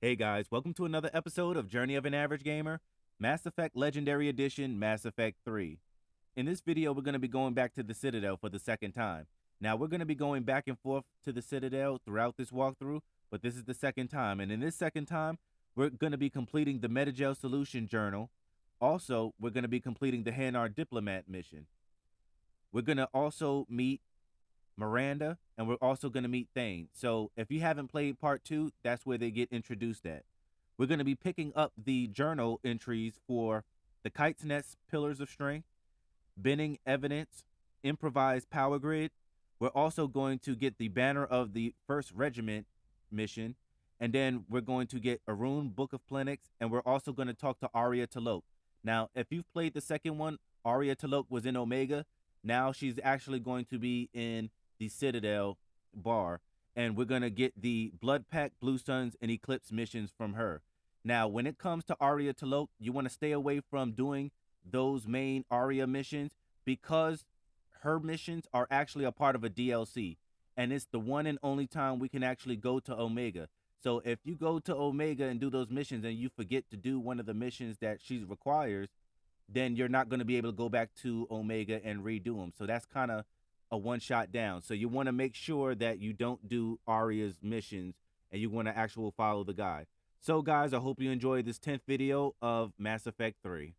Hey guys, welcome to another episode of Journey of an Average Gamer, Mass Effect Legendary Edition, Mass Effect 3. In this video, we're going to be going back to the Citadel for the second time. Now, we're going to be going back and forth to the Citadel throughout this walkthrough, but this is the second time. And in this second time, we're going to be completing the Metagel Solution Journal. Also, we're going to be completing the Hanar Diplomat mission. We're going to also meet Miranda, and we're also going to meet Thane. So if you haven't played part 2, that's where they get introduced at. We're going to be picking up the journal entries for the Kite's Nest Pillars of Strength, Binning Evidence, Improvised Power Grid. We're also going to get the Banner of the 1st Regiment mission, and then we're going to get Arun Book of Plenix, and we're also going to talk to Arya T'Loak. Now, if you've played the second one, Arya T'Loak was in Omega. Now she's actually going to be in the Citadel bar, and we're going to get the Blood Pact, Blue Suns, and Eclipse missions from her. Now, when it comes to Arya T'Loak, you want to stay away from doing those main Arya missions because her missions are actually a part of a DLC, and it's the one and only time we can actually go to Omega. So if you go to Omega and do those missions and you forget to do one of the missions that she requires, then you're not going to be able to go back to Omega and redo them. So that's kind of a one shot down. So you want to make sure that you don't do Arya's missions and you want to actually follow the guide. So guys, I hope you enjoyed this 10th video of Mass Effect 3.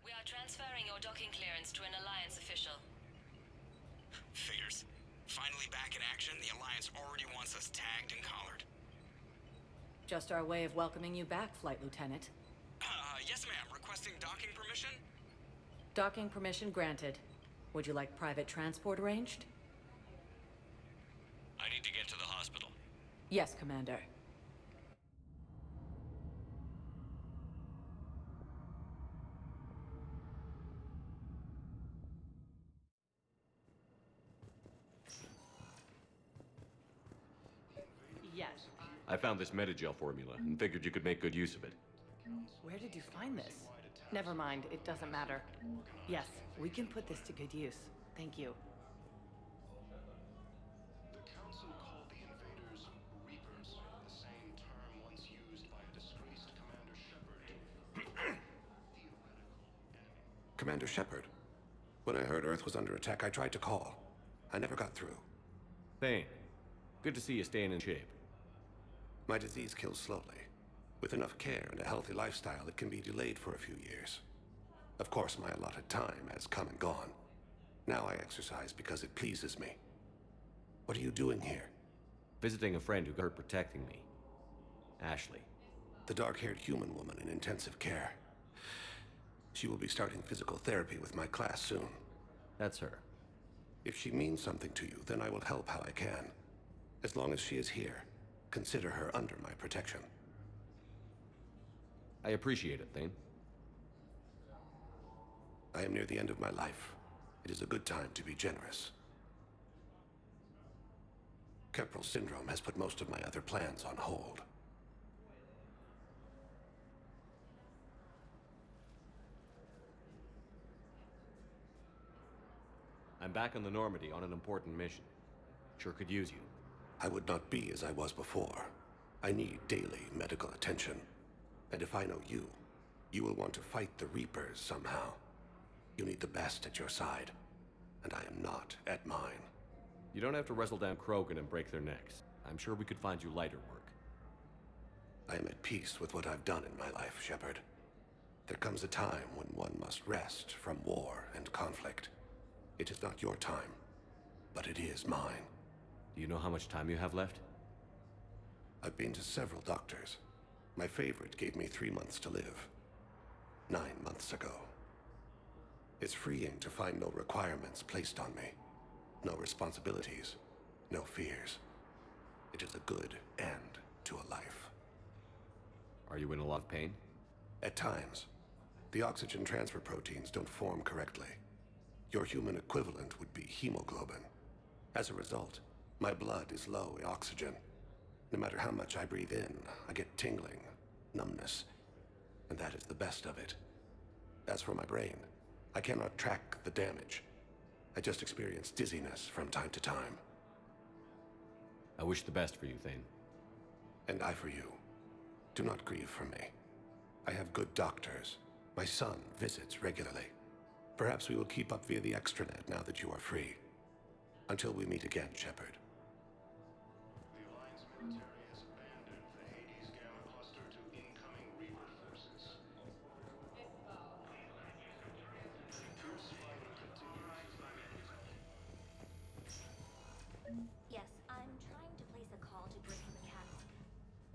We are transferring your docking clearance to an Alliance official. Figures. Finally back in action, the Alliance already wants us tagged and collared. Just our way of welcoming you back, Flight Lieutenant. Yes ma'am. Requesting docking permission? Docking permission granted. Would you like private transport arranged? I need to get to the hospital. Yes, Commander. Yes. I found this Metagel formula and figured you could make good use of it. Where did you find this? Never mind, it doesn't matter. Yes, we can put this to good use. Thank you. The Council called the invaders Reapers, the same term once used by a disgraced Commander Shepard. Commander Shepard. When I heard Earth was under attack, I tried to call. I never got through. Thane, good to see you staying in shape. My disease kills slowly. With enough care and a healthy lifestyle, it can be delayed for a few years. Of course, my allotted time has come and gone. Now I exercise because it pleases me. What are you doing here? Visiting a friend who got hurt protecting me. Ashley. The dark-haired human woman in intensive care. She will be starting physical therapy with my class soon. That's her. If she means something to you, then I will help how I can. As long as she is here, consider her under my protection. I appreciate it, Thane. I am near the end of my life. It is a good time to be generous. Keppel syndrome has put most of my other plans on hold. I'm back on the Normandy on an important mission. Sure could use you. I would not be as I was before. I need daily medical attention. And if I know you, you will want to fight the Reapers somehow. You need the best at your side, and I am not at mine. You don't have to wrestle down Krogan and break their necks. I'm sure we could find you lighter work. I am at peace with what I've done in my life, Shepard. There comes a time when one must rest from war and conflict. It is not your time, but it is mine. Do you know how much time you have left? I've been to several doctors. My favorite gave me 3 months to live. 9 months ago. It's freeing to find no requirements placed on me. No responsibilities, no fears. It is a good end to a life. Are you in a lot of pain? At times, the oxygen transfer proteins don't form correctly. Your human equivalent would be hemoglobin. As a result, my blood is low in oxygen. No matter how much I breathe in, I get tingling, numbness, and that is the best of it. As for my brain, I cannot track the damage. I just experience dizziness from time to time. I wish the best for you, Thane. And I for you. Do not grieve for me. I have good doctors. My son visits regularly. Perhaps we will keep up via the extranet now that you are free. Until we meet again, Shepard. The Alliance military has abandoned the Hades Gamma cluster to incoming Reaper forces. Your survival continues. Yes, I'm trying to place a call to Britain Mechanics.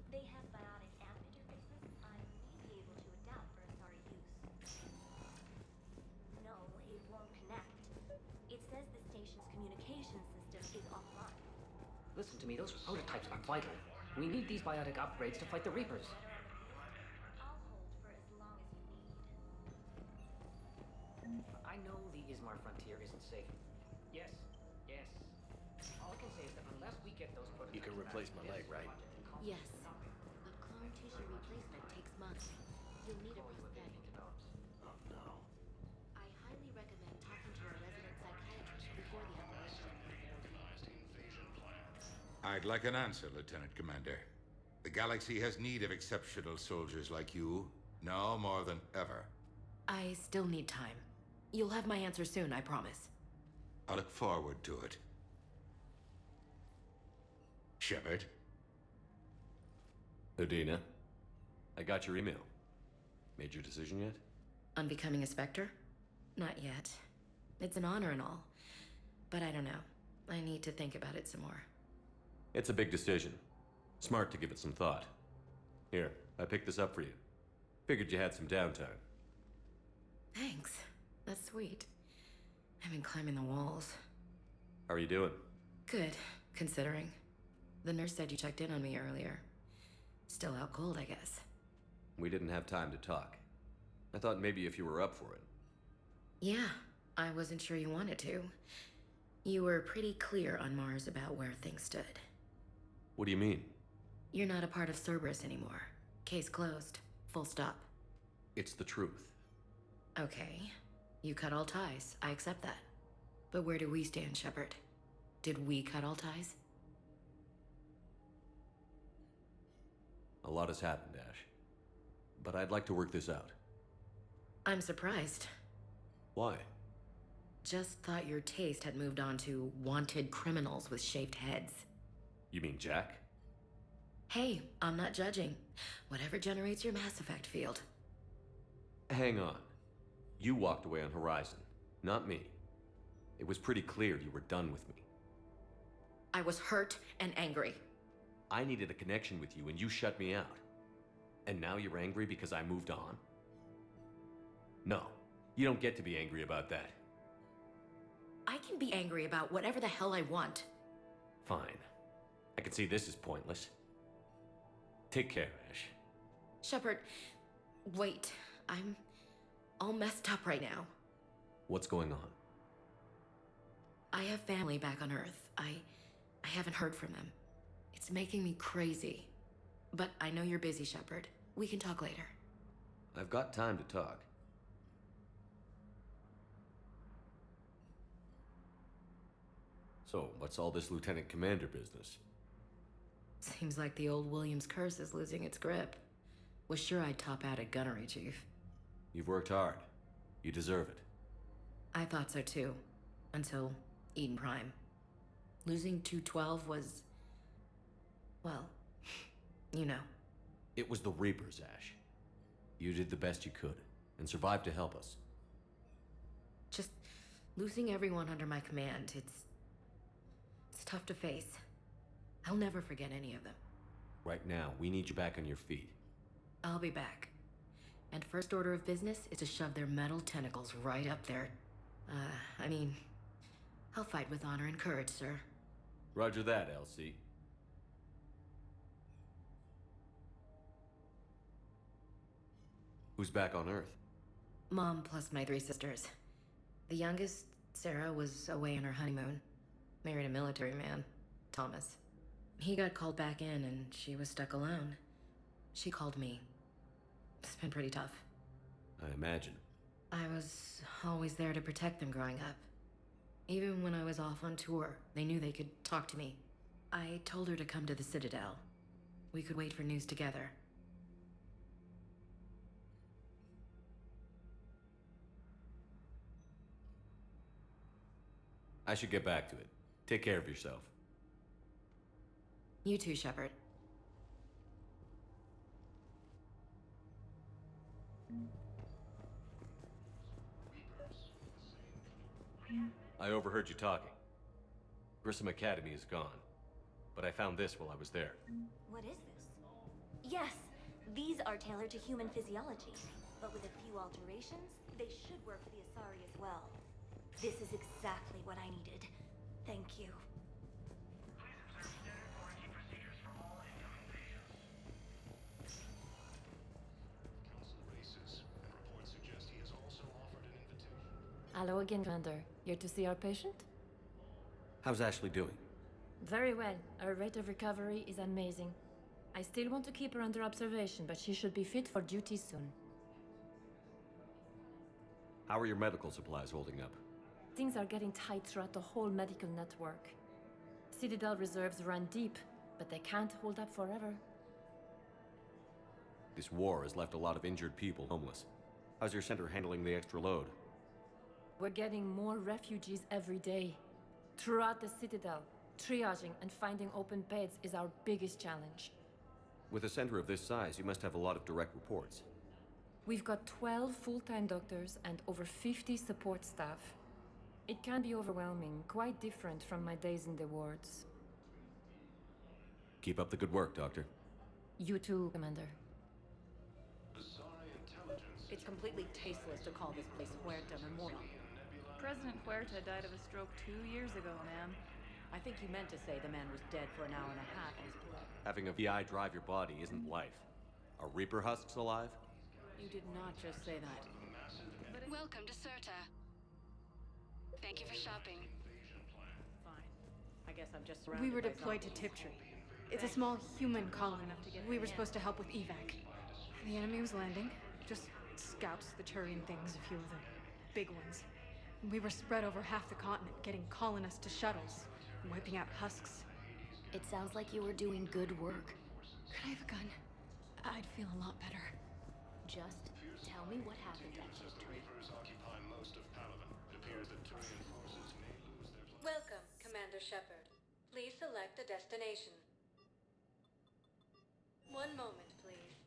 They have biotic amp interfaces. I may be able to adapt for SR use. No, it won't connect. It says the station's communication system is offline. Listen to me, those prototypes are vital. We need these biotic upgrades to fight the Reapers. I'll hold for as long as you need. I know the Ismar frontier isn't safe. Yes, yes. All I can say is that unless we get those prototypes... You can replace my leg, right? Yes, but clone tissue replacement takes months. You'll need a prosthetic. Oh no. I highly recommend talking to a resident psychiatrist before the operation. Organized invasion plan. I'd like an answer, Lieutenant Commander. The galaxy has need of exceptional soldiers like you, now more than ever. I still need time. You'll have my answer soon, I promise. I look forward to it. Shepard? Udina, I got your email. Made your decision yet? On becoming a Spectre? Not yet. It's an honor and all. But I don't know. I need to think about it some more. It's a big decision. Smart to give it some thought. Here, I picked this up for you. Figured you had some downtime. Thanks. That's sweet. I've been climbing the walls. How are you doing? Good, considering. The nurse said you checked in on me earlier. Still out cold, I guess. We didn't have time to talk. I thought maybe if you were up for it. Yeah, I wasn't sure you wanted to. You were pretty clear on Mars about where things stood. What do you mean? You're not a part of Cerberus anymore. Case closed. Full stop. It's the truth. Okay. You cut all ties. I accept that. But where do we stand, Shepard? Did we cut all ties? A lot has happened, Ash. But I'd like to work this out. I'm surprised. Why? Just thought your taste had moved on to wanted criminals with shaved heads. You mean Jack? Hey, I'm not judging. Whatever generates your Mass Effect field. Hang on. You walked away on Horizon, not me. It was pretty clear you were done with me. I was hurt and angry. I needed a connection with you and you shut me out. And now you're angry because I moved on? No, you don't get to be angry about that. I can be angry about whatever the hell I want. Fine. I can see this is pointless. Take care, Ash. Shepard, wait. I'm all messed up right now. What's going on? I have family back on Earth. I haven't heard from them. It's making me crazy. But I know you're busy, Shepard. We can talk later. I've got time to talk. So, what's all this Lieutenant Commander business? Seems like the old Williams curse is losing its grip. Was sure I'd top out at Gunnery, Chief. You've worked hard. You deserve it. I thought so too. Until Eden Prime. Losing 212 was... well, you know. It was the Reapers, Ash. You did the best you could, and survived to help us. Just losing everyone under my command, it's tough to face. I'll never forget any of them. Right now, we need you back on your feet. I'll be back. And first order of business is to shove their metal tentacles right up there. I mean, I'll fight with honor and courage, sir. Roger that, LC. Who's back on Earth? Mom plus my 3 sisters. The youngest, Sarah, was away on her honeymoon. Married a military man, Thomas. He got called back in and she was stuck alone. She called me. It's been pretty tough. I imagine. I was always there to protect them growing up. Even when I was off on tour, they knew they could talk to me. I told her to come to the Citadel. We could wait for news together. I should get back to it. Take care of yourself. You too, Shepard. I overheard you talking. Grissom Academy is gone. But I found this while I was there. What is this? Yes, these are tailored to human physiology, but with a few alterations, they should work for the Asari as well. This is exactly what I needed. Thank you. Council races, and reports suggest he has also offered an invitation. Hello again, Commander. Here to see our patient? How's Ashley doing? Very well. Her rate of recovery is amazing. I still want to keep her under observation, but she should be fit for duty soon. How are your medical supplies holding up? Things are getting tight throughout the whole medical network. Citadel reserves run deep, but they can't hold up forever. This war has left a lot of injured people homeless. How's your center handling the extra load? We're getting more refugees every day. Throughout the Citadel, triaging and finding open beds is our biggest challenge. With a center of this size, you must have a lot of direct reports. We've got 12 full-time doctors and over 50 support staff. It can be overwhelming, quite different from my days in the wards. Keep up the good work, Doctor. You too, Commander. Asari intelligence. It's completely tasteless to call this place Huerta Memorial. President Huerta died of a stroke 2 years ago, ma'am. I think you meant to say the man was dead for an hour and a half and his blood. Having a VI drive your body isn't life. Are Reaper husks alive? You did not just say that. Welcome to Certa. Thank you for shopping. Fine. I guess I'm just We were deployed to Tiptree. It's a small human colony. We were supposed to help with evac. The enemy was landing. Just scouts, the Turian things, a few of the big ones. We were spread over half the continent, getting colonists to shuttles, wiping out husks. It sounds like you were doing good work. Could I have a gun? I'd feel a lot better. Just tell me what happened at The Tiptree. Reapers occupy most of Palaven. It appears that Turian forces may lose their Welcome, Commander Shepard. Please select a destination. One moment, please.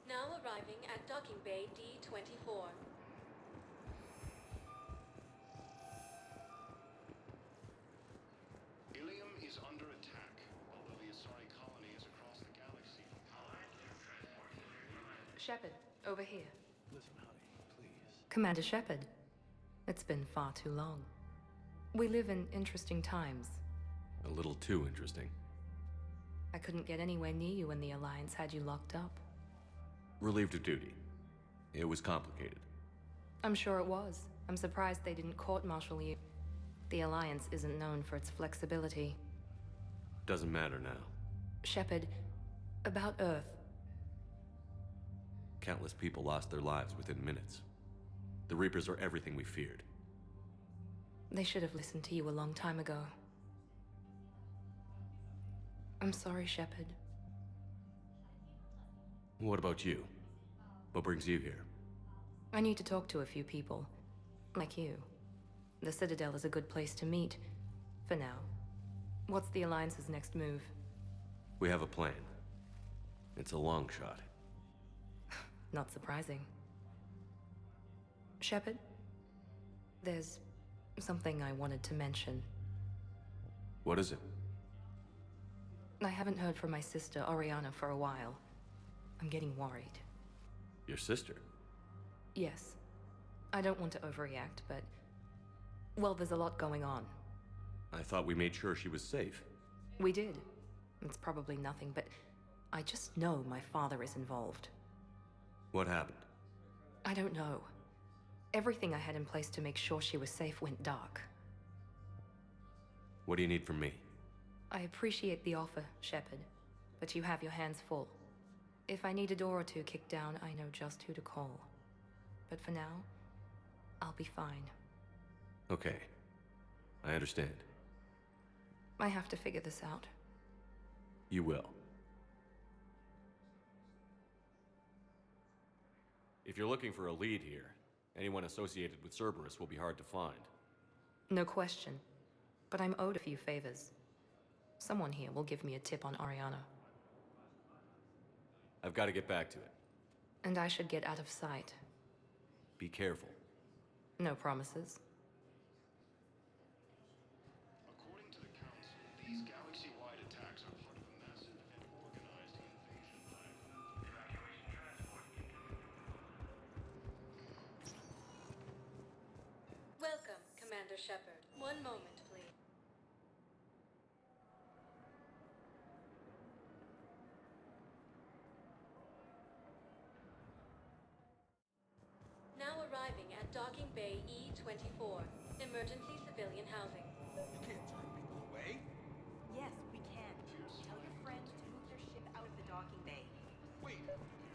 Now arriving at Docking Bay D-24. Ilium is under attack, although the Asari colony is across the galaxy from Palaven. Shepard, over here. Listen, honey, please. Commander Shepard, it's been far too long. We live in interesting times. A little too interesting. I couldn't get anywhere near you when the Alliance had you locked up. Relieved of duty. It was complicated. I'm sure it was. I'm surprised they didn't court-martial you. The Alliance isn't known for its flexibility. Doesn't matter now. Shepard, about Earth. Countless people lost their lives within minutes. The Reapers are everything we feared. They should have listened to you a long time ago. I'm sorry, Shepard. What about you? What brings you here? I need to talk to a few people. Like you. The Citadel is a good place to meet. For now. What's the Alliance's next move? We have a plan. It's a long shot. Not surprising. Shepard? There's something I wanted to mention. What is it? I haven't heard from my sister, Oriana, for a while. I'm getting worried. Your sister? Yes. I don't want to overreact, but... well, there's a lot going on. I thought we made sure she was safe. We did. It's probably nothing, but I just know my father is involved. What happened? I don't know. Everything I had in place to make sure she was safe went dark. What do you need from me? I appreciate the offer, Shepard, but you have your hands full. If I need a door or two kicked down, I know just who to call. But for now, I'll be fine. Okay. I understand. I have to figure this out. You will. If you're looking for a lead here, anyone associated with Cerberus will be hard to find. No question. But I'm owed a few favors. Someone here will give me a tip on Oriana. I've got to get back to it. And I should get out of sight. Be careful. No promises. According to the Council, these galaxy-wide attacks are part of a massive and organized invasion plan. Welcome, Commander Shepard. One moment, please. Now arriving at Docking Bay E-24, emergency civilian housing. You can't turn people away. Yes, we can. Tell your friends to move their ship out of the docking bay. Wait,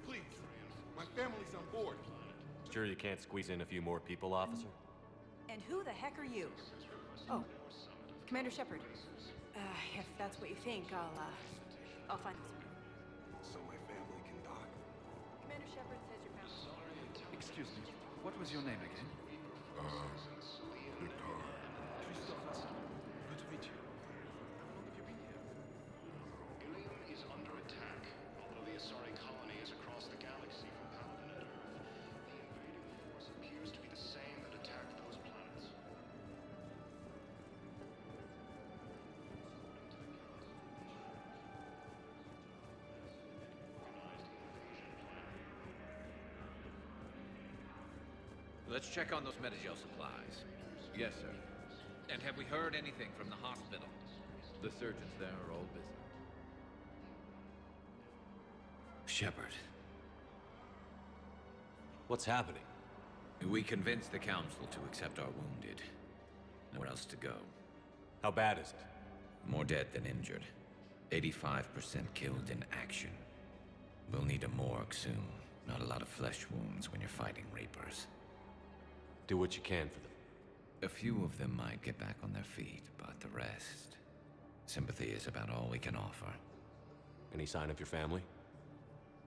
please. My family's on board. Sure you can't squeeze in a few more people, officer? And who the heck are you? Oh, Commander Shepard. If that's what you think, I'll find this. So my family can dock? Commander Shepard says your family. Excuse me, what was your name again? Ricard. Christopher. Good to meet you. How long have you been here? Ilium is under attack. Although the Asari colony is across the galaxy from Paladin and Earth, the invading force appears to be the same that attacked those planets. Let's check on those Metagel supplies. Yes, sir. And have we heard anything from the hospital? The surgeons there are all busy. Shepard. What's happening? We convinced the Council to accept our wounded. Nowhere else to go. How bad is it? More dead than injured. 85% killed in action. We'll need a morgue soon. Not a lot of flesh wounds when you're fighting Reapers. Do what you can for them. A few of them might get back on their feet, but the rest... sympathy is about all we can offer. Any sign of your family?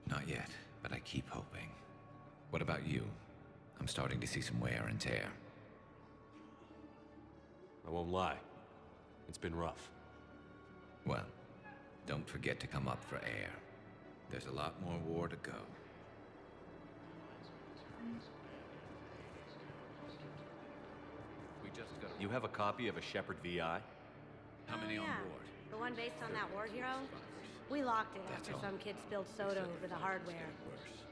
Not yet, but I keep hoping. What about you? I'm starting to see some wear and tear. I won't lie. It's been rough. Well, don't forget to come up for air. There's a lot more war to go. We just got You have a copy of a Shepard VI? How many on Yeah. board? The one based on that war hero? We locked it That's after all. some kid spilled soda over the hardware.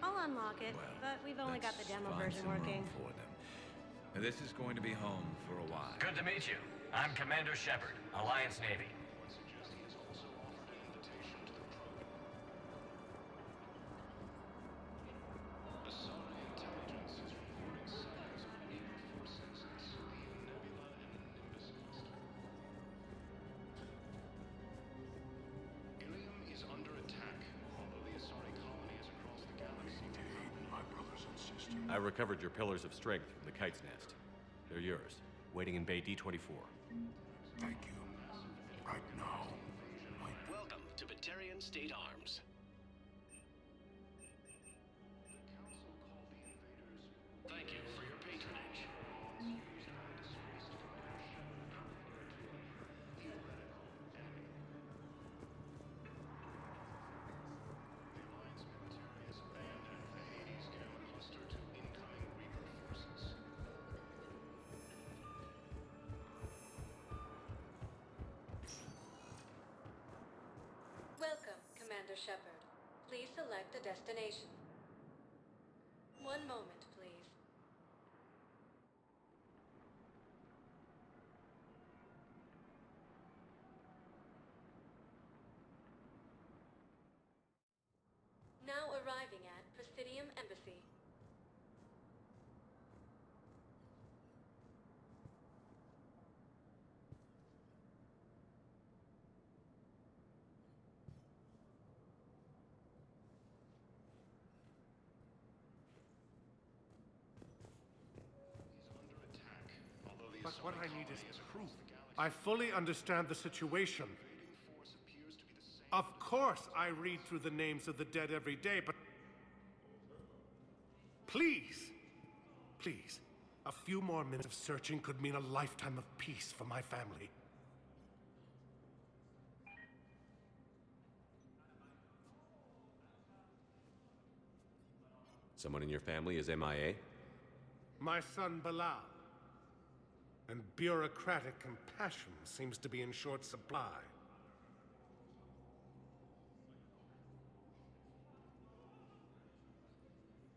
I'll unlock it, but we've only got the demo Find version some room working. for them. This is going to be home for a while. Good to meet you. I'm Commander Shepard, Alliance Navy. Ilium is under attack. Although the Asari colony is across the galaxy. My brothers and sisters. I recovered your pillars of strength from the kite's nest. They're yours, waiting in Bay D-24. Thank you. Right now. Welcome to Batarian State Arms. Thank you for your patronage. Commander Shepard. Please select a destination. One moment, please. Now arriving at Presidium Embassy. But what I need is proof. I fully understand the situation. Of course, I read through the names of the dead every day, but... Please! Please. A few more minutes of searching could mean a lifetime of peace for my family. Someone in your family is MIA? My son, Bilal. And bureaucratic compassion seems to be in short supply.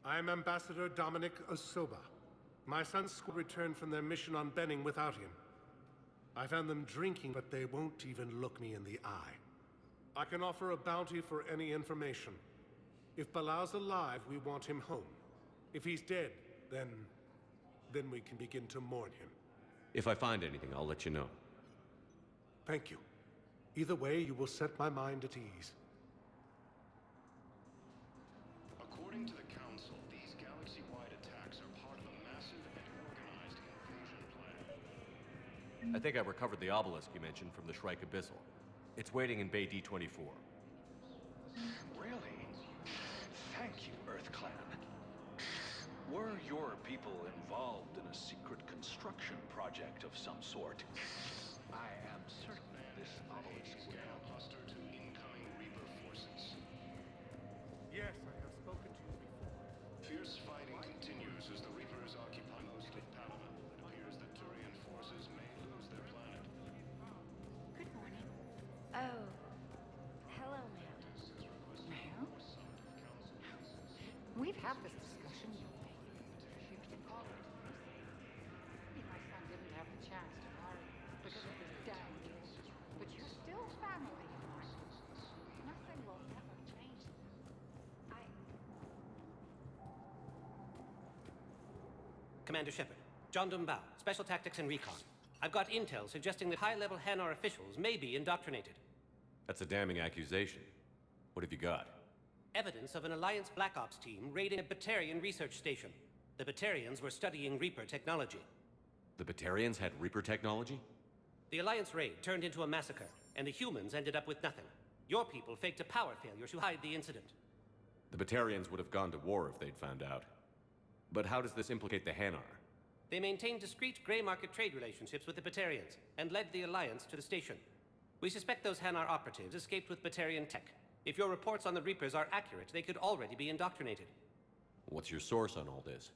I'm Ambassador Dominic Osoba. My son's school returned from their mission on Benning without him. I found them drinking, but they won't even look me in the eye. I can offer a bounty for any information. If Bilal's alive, we want him home. If he's dead, then we can begin to mourn him. If I find anything, I'll let you know. Thank you. Either way, you will set my mind at ease. According to the Council, these galaxy-wide attacks are part of a massive and organized invasion plan. I think I recovered the obelisk you mentioned from the Shrike Abyssal. It's waiting in Bay D-24. Really? Thank you, Earth Clan. Were your people involved in a secret construction project of some sort? I am certain this obelisk will help. Cluster to incoming Reaper forces. Yes, I have spoken to you before. Fierce fighting continues as the Reapers occupy most of Palaven. It appears that Turian forces may lose their planet. Good morning. Oh. Hello, ma'am. Ma'am? We've had this discussion. My son didn't have the chance to marry because of his damn guilt. But you're still family. Nothing will ever change this. Commander Shepard, John Dumbao, Special Tactics and Recon. I've got intel suggesting that high-level Hanar officials may be indoctrinated. That's a damning accusation. What have you got? Evidence of an Alliance Black Ops team raiding a Batarian research station. The Batarians were studying Reaper technology. The Batarians had Reaper technology? The Alliance raid turned into a massacre, and the humans ended up with nothing. Your people faked a power failure to hide the incident. The Batarians would have gone to war if they'd found out. But how does this implicate the Hanar? They maintained discreet gray market trade relationships with the Batarians, and led the Alliance to the station. We suspect those Hanar operatives escaped with Batarian tech. If your reports on the Reapers are accurate, they could already be indoctrinated. What's your source on all this?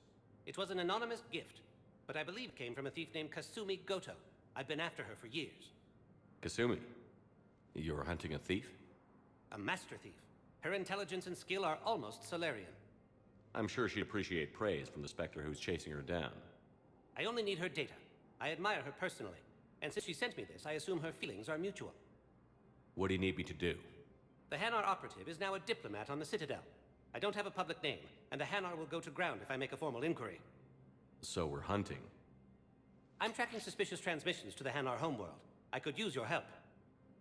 It was an anonymous gift, but I believe it came from a thief named Kasumi Goto. I've been after her for years. Kasumi? You're hunting a thief? A master thief. Her intelligence and skill are almost Solarian. I'm sure she'd appreciate praise from the Spectre who's chasing her down. I only need her data. I admire her personally, and since she sent me this, I assume her feelings are mutual. What do you need me to do? The Hanar operative is now a diplomat on the Citadel. I don't have a public name, and the Hanar will go to ground if I make a formal inquiry. So we're hunting. I'm tracking suspicious transmissions to the Hanar homeworld. I could use your help.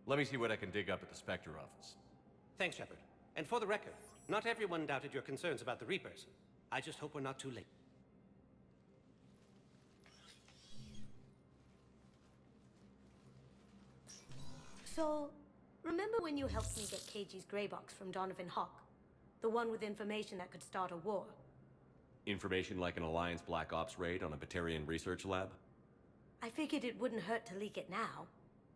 Let me see what I can dig up at the Spectre office. Thanks, Shepard. And for the record, not everyone doubted your concerns about the Reapers. I just hope we're not too late. So, remember when you helped me get KG's grey box from Donovan Hawk? The one with information that could start a war? Information like an Alliance Black Ops raid on a Batarian research lab? I figured it wouldn't hurt to leak it now.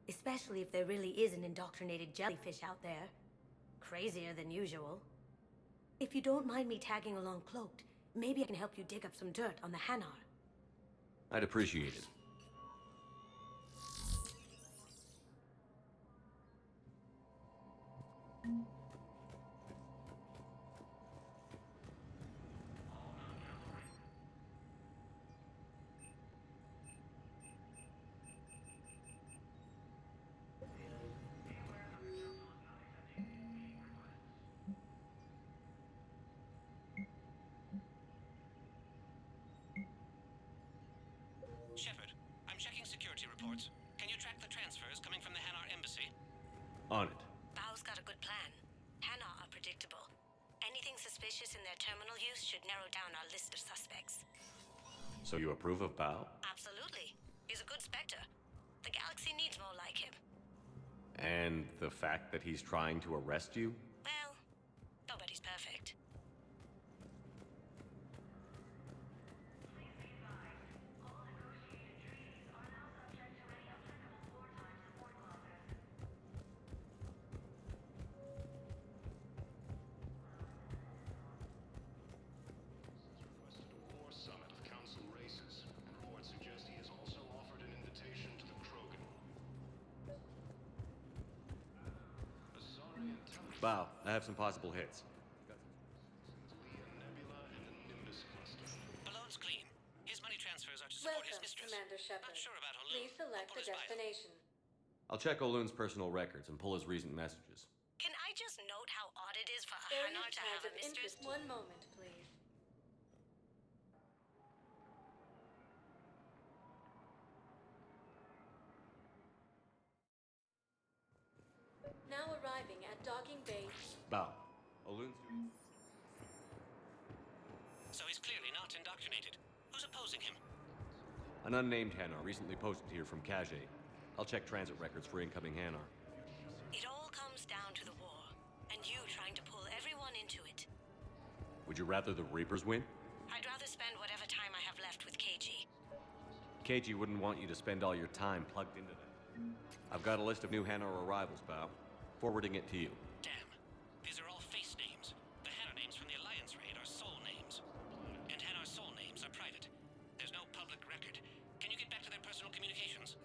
Especially if there really is an indoctrinated jellyfish out there. Crazier than usual. If you don't mind me tagging along cloaked, maybe I can help you dig up some dirt on the Hanar. I'd appreciate it. reports. Can you track the transfers coming from the Hanar embassy? On it. Bao's got a good plan. Hanar are predictable. Anything suspicious in their terminal use should narrow down our list of suspects. So you approve of Bao? Absolutely. He's a good Spectre. The galaxy needs more like him. And the fact that he's trying to arrest you? Well, nobody's perfect. War summit of council races. Reports suggest he has also offered an invitation to the Krogan. Asari intelligence. Bao, I have some possible hits. Nebula and the Nimbus cluster. Balloon's clean. His money transfers are to support his Welcome, mistress. Commander Shepard. Not sure about Olun. Please select I'll put the his bio. destination. I'll check Olun's personal records and pull his recent messages. Can I just note how odd it is for a Area Hanar to tag have a of mistress? interest. 1 moment, please. Now arriving at docking bay. Bao, Olun's... So he's clearly not indoctrinated. Who's opposing him? An unnamed Hanar recently posted here from Kage. I'll check transit records for incoming Hanar. It all comes down to the war, and you trying to pull everyone into it. Would you rather the Reapers win? I'd rather spend whatever time I have left with KG. KG wouldn't want you to spend all your time plugged into them. I've got a list of new Hanar arrivals, Bao. Forwarding it to you. Damn. These are all face names. The Hanar names from the Alliance raid are soul names. And Hanar soul names are private. There's no public record. Can you get back to their personal communications?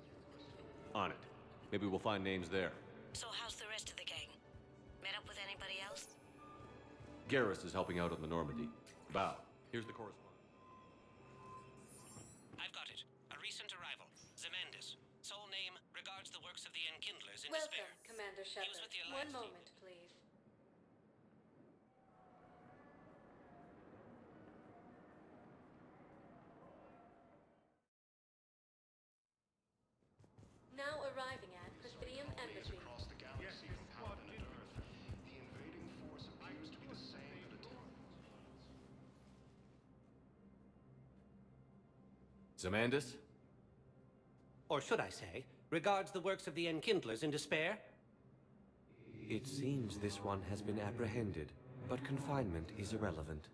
On it. Maybe we'll find names there. So how's the rest of the gang? Met up with anybody else? Garrus is helping out on the Normandy. Bao, here's the correspondence. I've got it. A recent arrival. Zemandis. Soul name regards the works of the Enkindlers in Welcome, despair. Commander He was Shepard. with the 1 Alliance team. moment, please. Now arriving at Presidium Embassy. Across the galaxy from Paladin and Earth. The invading force appears to be the same that attacked. Zemandis? Or should I say, regards the works of the Enkindlers in despair? It seems this one has been apprehended, but confinement is irrelevant.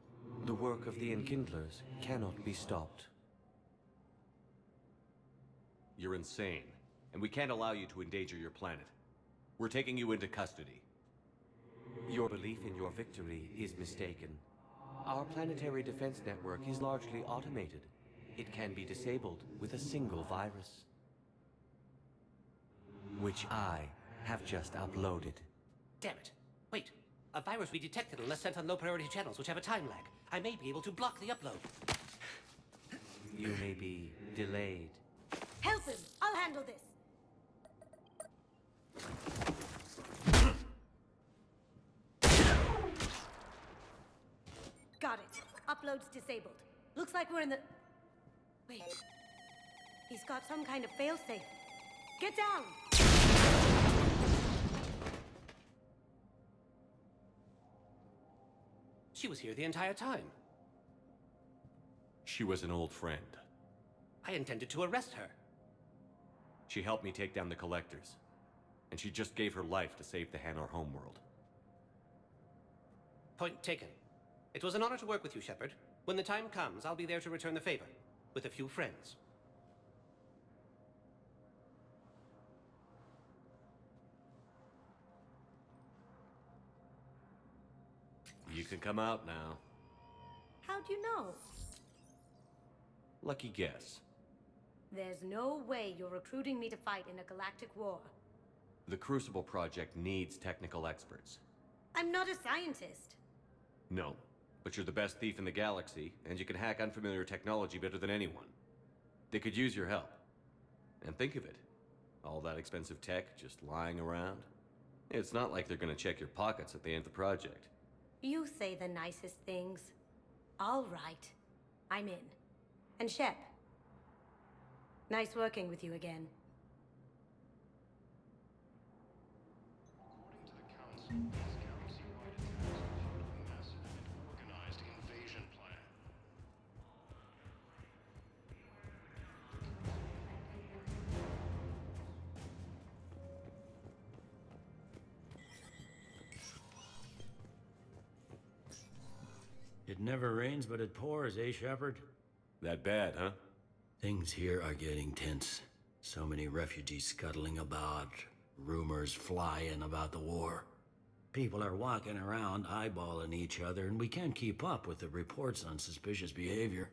The work of the Enkindlers cannot be stopped. You're insane, and we can't allow you to endanger your planet. We're taking you into custody. Your belief in your victory is mistaken. Our planetary defense network is largely automated. It can be disabled with a single virus, which I have just uploaded. Damn it. Wait. A virus we detected unless sent on low priority channels which have a time lag. I may be able to block the upload. You may be delayed. Help him! I'll handle this! Got it. Upload's disabled. Looks like we're in the... Wait. He's got some kind of failsafe. Get down! She was here the entire time. She was an old friend. I intended to arrest her. She helped me take down the Collectors. And she just gave her life to save the Hanar homeworld. Point taken. It was an honor to work with you, Shepard. When the time comes, I'll be there to return the favor. With a few friends. You can come out now. How'd you know? Lucky guess. There's no way you're recruiting me to fight in a galactic war. The Crucible Project needs technical experts. I'm not a scientist. No, but you're the best thief in the galaxy, and you can hack unfamiliar technology better than anyone. They could use your help. And think of it. All that expensive tech just lying around. It's not like they're gonna check your pockets at the end of the project. You say the nicest things. All right. I'm in. And Shep. Nice working with you again. It never rains, but it pours, eh, Shepard? That bad, huh? Things here are getting tense. So many refugees scuttling about, rumors flying about the war. People are walking around eyeballing each other, and we can't keep up with the reports on suspicious behavior.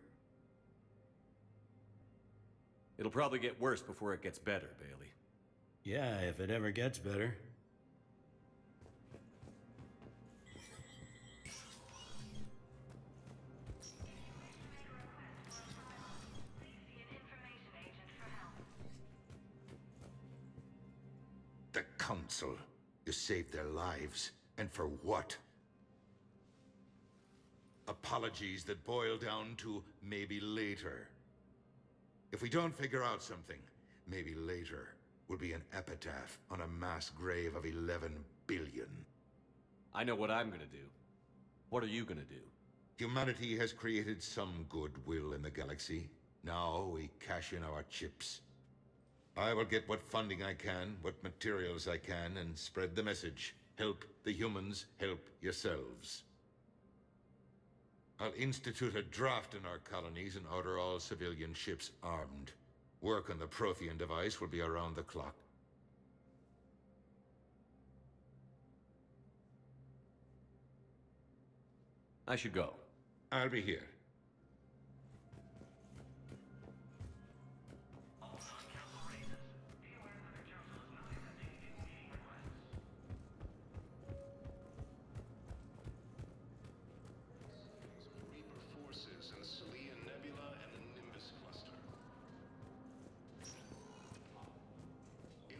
It'll probably get worse before it gets better, Bailey. Yeah, if it ever gets better. The Council. You saved their lives. And for what? Apologies that boil down to maybe later. If we don't figure out something, maybe later will be an epitaph on a mass grave of 11 billion. I know what I'm gonna do. What are you gonna do? Humanity has created some goodwill in the galaxy. Now we cash in our chips. I will get what funding I can, what materials I can, and spread the message. Help the humans, help yourselves. I'll institute a draft in our colonies and order all civilian ships armed. Work on the Prothean device will be around the clock. I should go. I'll be here.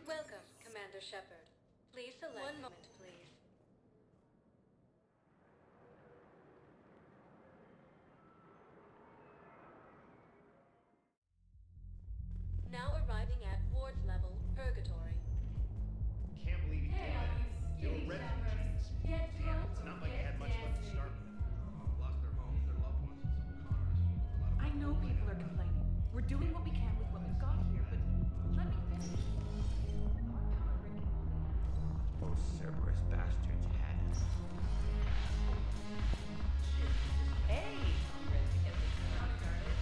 Welcome, Commander Shepard. Please select. One moment, please. Now arriving at ward level, Purgatory. Can't believe you did that. They were refugees. It's not like they had much left to start with. Lost their homes, their loved ones, and some cars. I know people are complaining. We're doing what we can with what we've got here, but let me finish. Those Cerberus bastards had it. Hey! You ready to get this party started?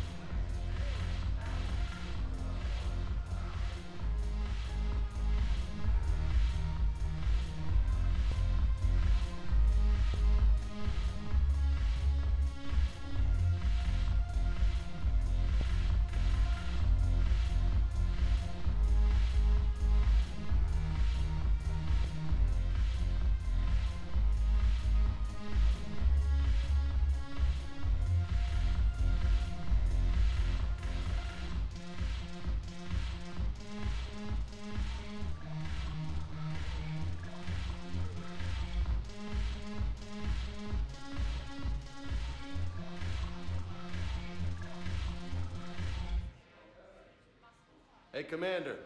Hey, Commander.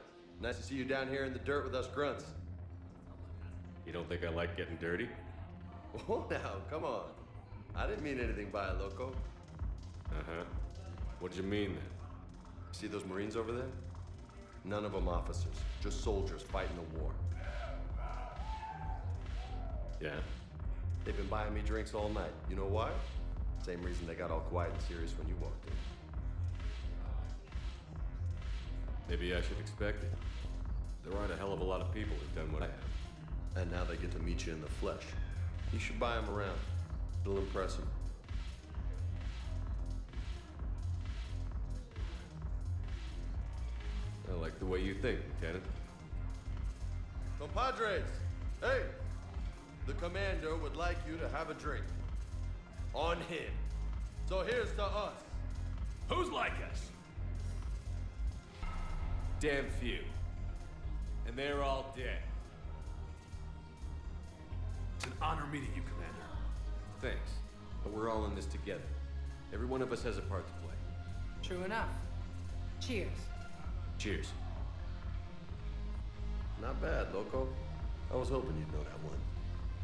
Nice to see you down here in the dirt with us grunts. You don't think I like getting dirty? Oh, now, come on. I didn't mean anything by it, Loco. Uh-huh. What'd you mean, then? See those Marines over there? None of them officers, just soldiers fighting the war. Yeah? They've been buying me drinks all night. You know why? Same reason they got all quiet and serious when you walked in. Maybe I should expect it. There aren't a hell of a lot of people who've done what I have. And now they get to meet you in the flesh. You should buy them around. It'll impress them. I like the way you think, Lieutenant. Compadres! Hey! The commander would like you to have a drink. On him. So here's to us. Who's like us? Damn few. And they're all dead. It's an honor meeting you, Commander. Thanks. But we're all in this together. Every one of us has a part to play. True enough. Cheers. Cheers. Not bad, Loco. I was hoping you'd know that one.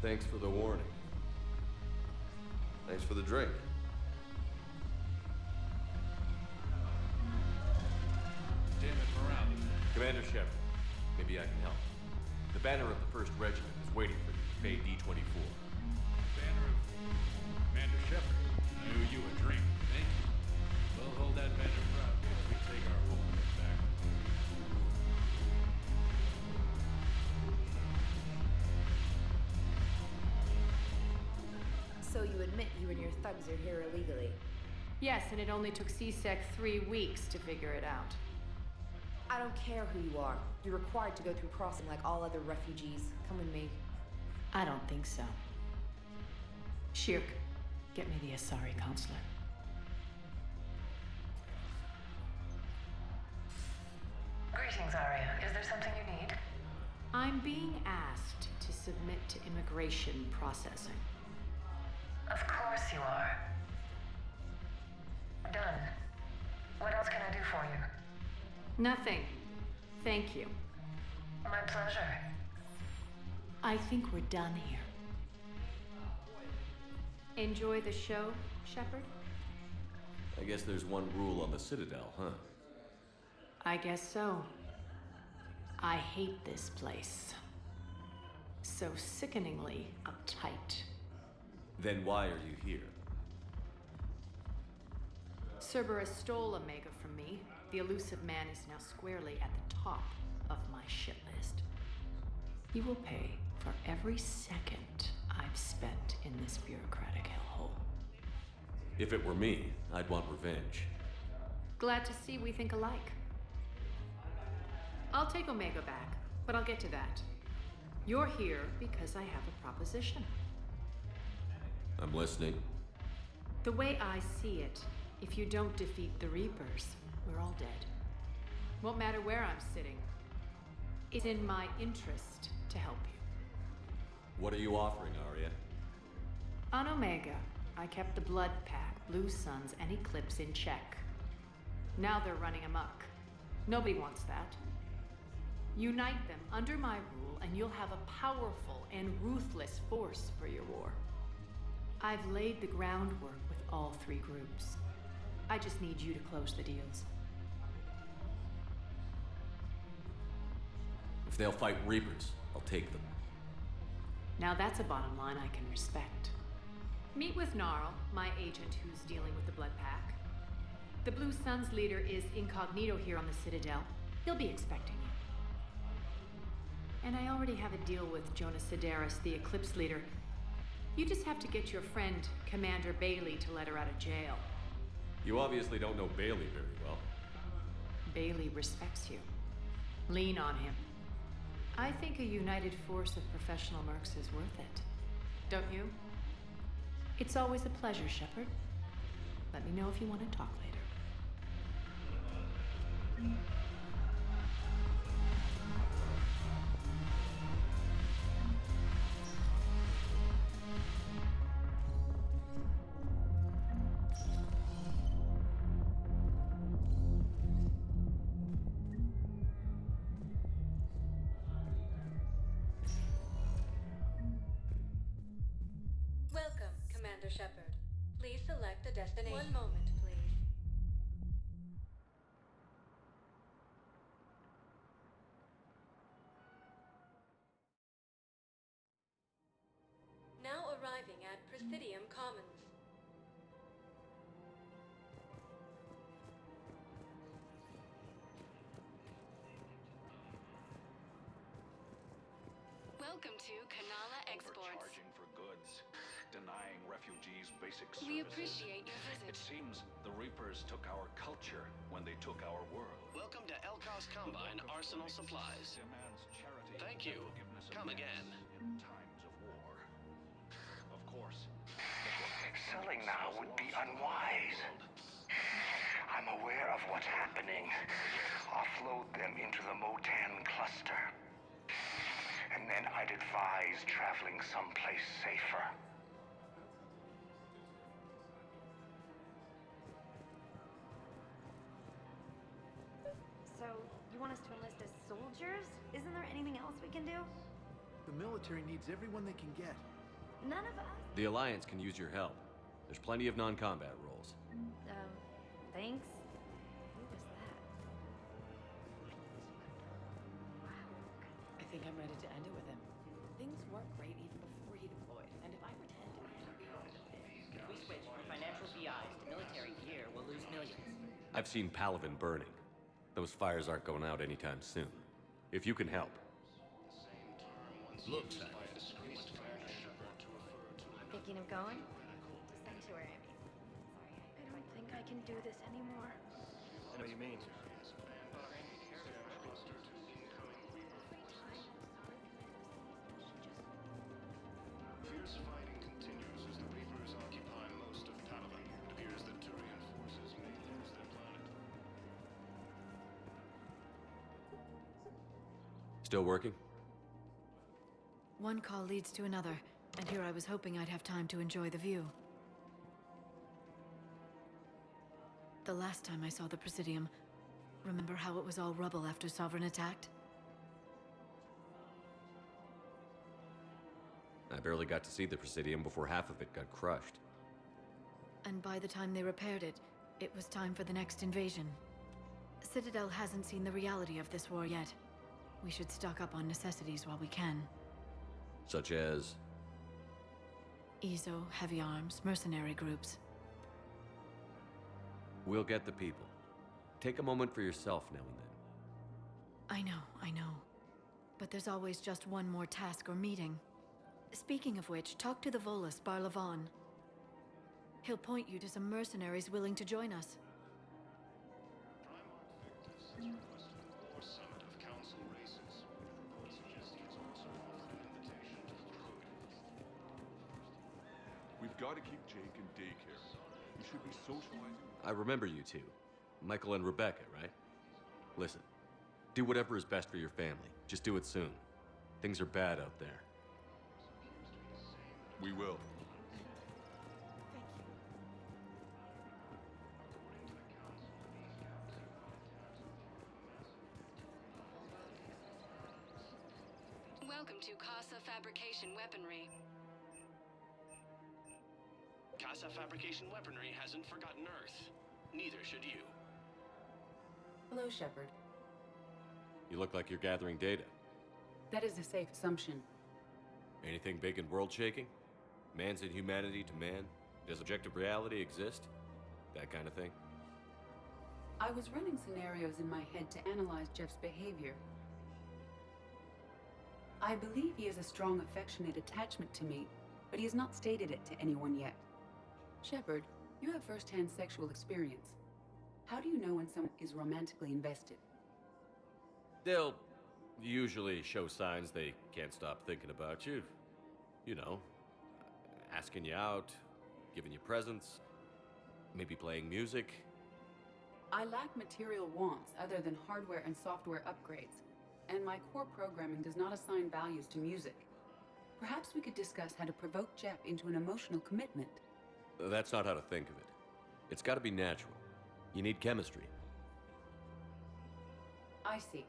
Thanks for the warning. Thanks for the drink. Commander Shepard, maybe I can help. The banner of the 1st Regiment is waiting for you to pay D-24. Banner of Commander Shepard. Do you a drink, thank you. We'll hold that banner proudly as we take our homeland back. So you admit you and your thugs are here illegally? Yes, and it only took CSEC 3 weeks to figure it out. I don't care who you are. You're required to go through crossing like all other refugees. Come with me. I don't think so. Shirk, get me the Asari consular. Greetings, Arya. Is there something you need? I'm being asked to submit to immigration processing. Of course you are. Done. What else can I do for you? Nothing. Thank you. My pleasure. I think we're done here. Enjoy the show, Shepard? I guess there's one rule on the Citadel, huh? I guess so. I hate this place. So sickeningly uptight. Then why are you here? Cerberus stole Omega from me. The elusive man is now squarely at the top of my shit list. He will pay for every second I've spent in this bureaucratic hellhole. If it were me, I'd want revenge. Glad to see we think alike. I'll take Omega back, but I'll get to that. You're here because I have a proposition. I'm listening. The way I see it, if you don't defeat the Reapers, we're all dead. Won't matter where I'm sitting. It's in my interest to help you. What are you offering, Arya? On Omega, I kept the Blood Pack, Blue Suns, and Eclipse in check. Now they're running amok. Nobody wants that. Unite them under my rule, and you'll have a powerful and ruthless force for your war. I've laid the groundwork with all 3 groups. I just need you to close the deals. If they'll fight Reapers, I'll take them. Now that's a bottom line I can respect. Meet with Gnarl, my agent who's dealing with the Blood Pack. The Blue Suns leader is incognito here on the Citadel. He'll be expecting you. And I already have a deal with Jonas Sedaris, the Eclipse leader. You just have to get your friend, Commander Bailey, to let her out of jail. You obviously don't know Bailey very well. Bailey respects you. Lean on him. I think a united force of professional mercs is worth it. Don't you? It's always a pleasure, Shepard. Let me know if you want to talk later. Welcome, Commander Shepard. Please select a destination. One moment, please. Now arriving at Presidium Commons. Welcome to Kanala Exports. Overcharging for goods, denying refugees basic services. We appreciate your visit. It seems the Reapers took our culture when they took our world. Welcome to Elkos Combine Arsenal Supplies. Thank you. Come again. In times of war. Of course. Selling now would be unwise. I'm aware of what's happening. Offload them into the Motan cluster. And then I'd advise traveling someplace safer. So, you want us to enlist as soldiers? Isn't there anything else we can do? The military needs everyone they can get. None of us? The Alliance can use your help. There's plenty of non-combat roles. Thanks. Who was that? I think I'm ready to end it with him. Things weren't great even before he deployed, and if I pretend... If we switch from financial BI millions. I've seen Palaven burning. Those fires aren't going out anytime soon. If you can help. Look, Thinking of going? To Sanctuary, I mean. Sorry, I don't think I can do this anymore. I know what you mean. Fierce fighting continues as the Reapers occupy most of Palaven. It appears that Turian forces may lose their planet. Still working? One call leads to another, and here I was hoping I'd have time to enjoy the view. The last time I saw the Presidium, remember how it was all rubble after Sovereign attacked? I barely got to see the Presidium before half of it got crushed. And by the time they repaired it, it was time for the next invasion. Citadel hasn't seen the reality of this war yet. We should stock up on necessities while we can. Such as? EZO, heavy arms, mercenary groups. We'll get the people. Take a moment for yourself now and then. I know. But there's always just one more task or meeting. Speaking of which, talk to the Volus, Barlavon. He'll point you to some mercenaries willing to join us. We've got to keep Jake in daycare. He should be socializing. I remember you two. Michael and Rebecca, right? Listen, do whatever is best for your family. Just do it soon. Things are bad out there. We will. Welcome to Casa Fabrication Weaponry. Casa Fabrication Weaponry hasn't forgotten Earth. Neither should you. Hello, Shepard. You look like you're gathering data. That is a safe assumption. Anything big and world-shaking? Man's inhumanity to man? Does objective reality exist? That kind of thing? I was running scenarios in my head to analyze Jeff's behavior. I believe he has a strong affectionate attachment to me, but he has not stated it to anyone yet. Shepard, you have first-hand sexual experience. How do you know when someone is romantically invested? They'll usually show signs they can't stop thinking about you. You know, asking you out, giving you presents, maybe playing music. I lack material wants other than hardware and software upgrades, and my core programming does not assign values to music. Perhaps we could discuss how to provoke Jeff into an emotional commitment. That's not how to think of it. It's got to be natural. You need chemistry. I see.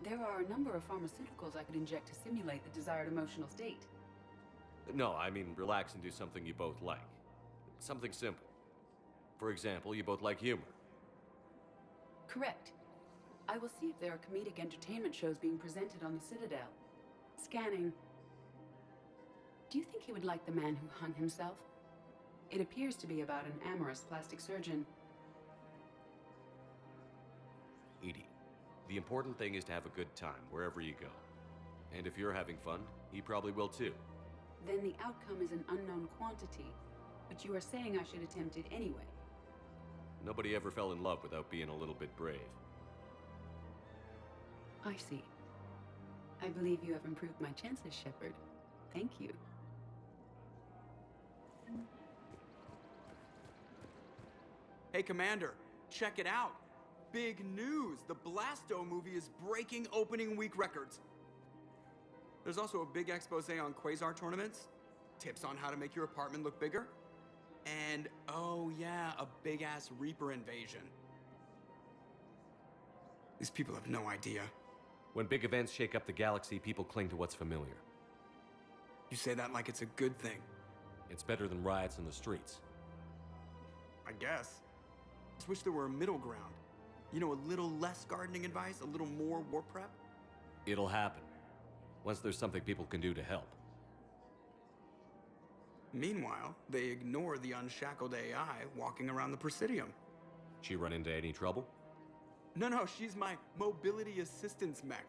There are a number of pharmaceuticals I could inject to simulate the desired emotional state. No, I mean relax and do something you both like. Something simple. For example, you both like humor. Correct. I will see if there are comedic entertainment shows being presented on the Citadel. Scanning. Do you think he would like The Man Who Hung Himself? It appears to be about an amorous plastic surgeon. Edie, the important thing is to have a good time wherever you go. And if you're having fun, he probably will too. Then the outcome is an unknown quantity, but you are saying I should attempt it anyway. Nobody ever fell in love without being a little bit brave. I see. I believe you have improved my chances, Shepard. Thank you. Hey, Commander, check it out. Big news! The Blasto movie is breaking opening week records. There's also a big expose on Quasar tournaments, tips on how to make your apartment look bigger, and, oh yeah, a big-ass Reaper invasion. These people have no idea. When big events shake up the galaxy, people cling to what's familiar. You say that like it's a good thing. It's better than riots in the streets. I guess. Just wish there were a middle ground. You know, a little less gardening advice, a little more war prep. It'll happen. Once there's something people can do to help. Meanwhile, they ignore the unshackled AI walking around the Presidium. She run into any trouble? No, she's my mobility assistance mech.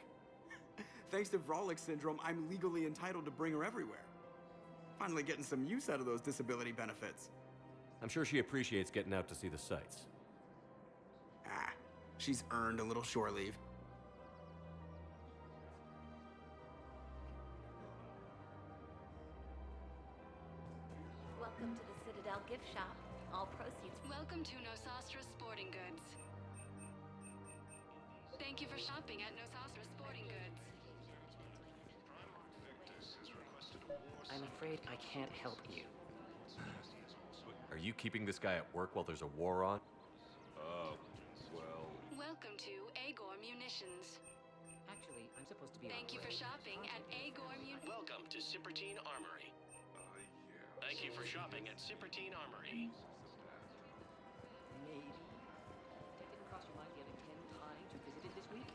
Thanks to Vrolic syndrome, I'm legally entitled to bring her everywhere. Finally getting some use out of those disability benefits. I'm sure she appreciates getting out to see the sights. Ah, she's earned a little shore leave. Welcome to the Citadel gift shop. All proceeds. Welcome to Nosastra Sporting Goods. Thank you for shopping at Nosastra Sporting Goods. I'm afraid I can't help you. Are you keeping this guy at work while there's a war on? Well... Welcome to Agor Munitions. Actually, I'm supposed to be Thank you for shopping at Agor Munitions. Welcome to Citadel Armory. Thank you for shopping at Citadel Armory. Maybe. That didn't cross your mind the other 10 times you visited this week?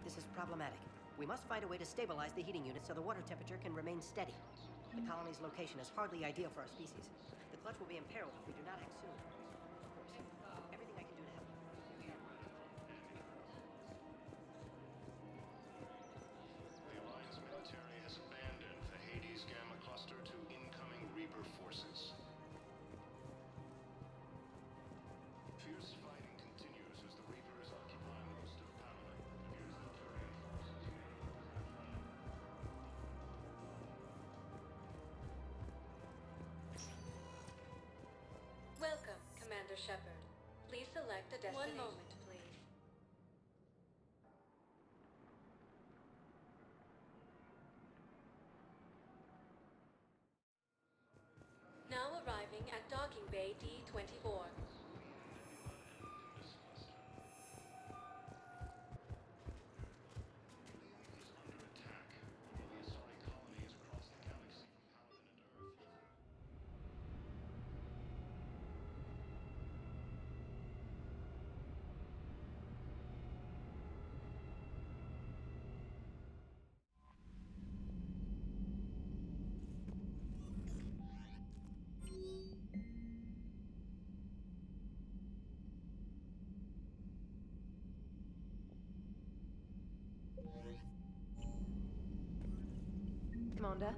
This is problematic. We must find a way to stabilize the heating unit so the water temperature can remain steady. The colony's location is hardly ideal for our species. The clutch will be imperiled if we do not act soon. Of course, everything I can do to help. The Alliance military has abandoned the Hades Gamma Cluster to incoming Reaper forces. Fierce fighting continues as the Reapers occupy most of Paladin. Here's the Turian forces. Welcome, Commander Shepard. Please select a destination. 1 moment, please. Now arriving at Docking Bay D-24. Commander,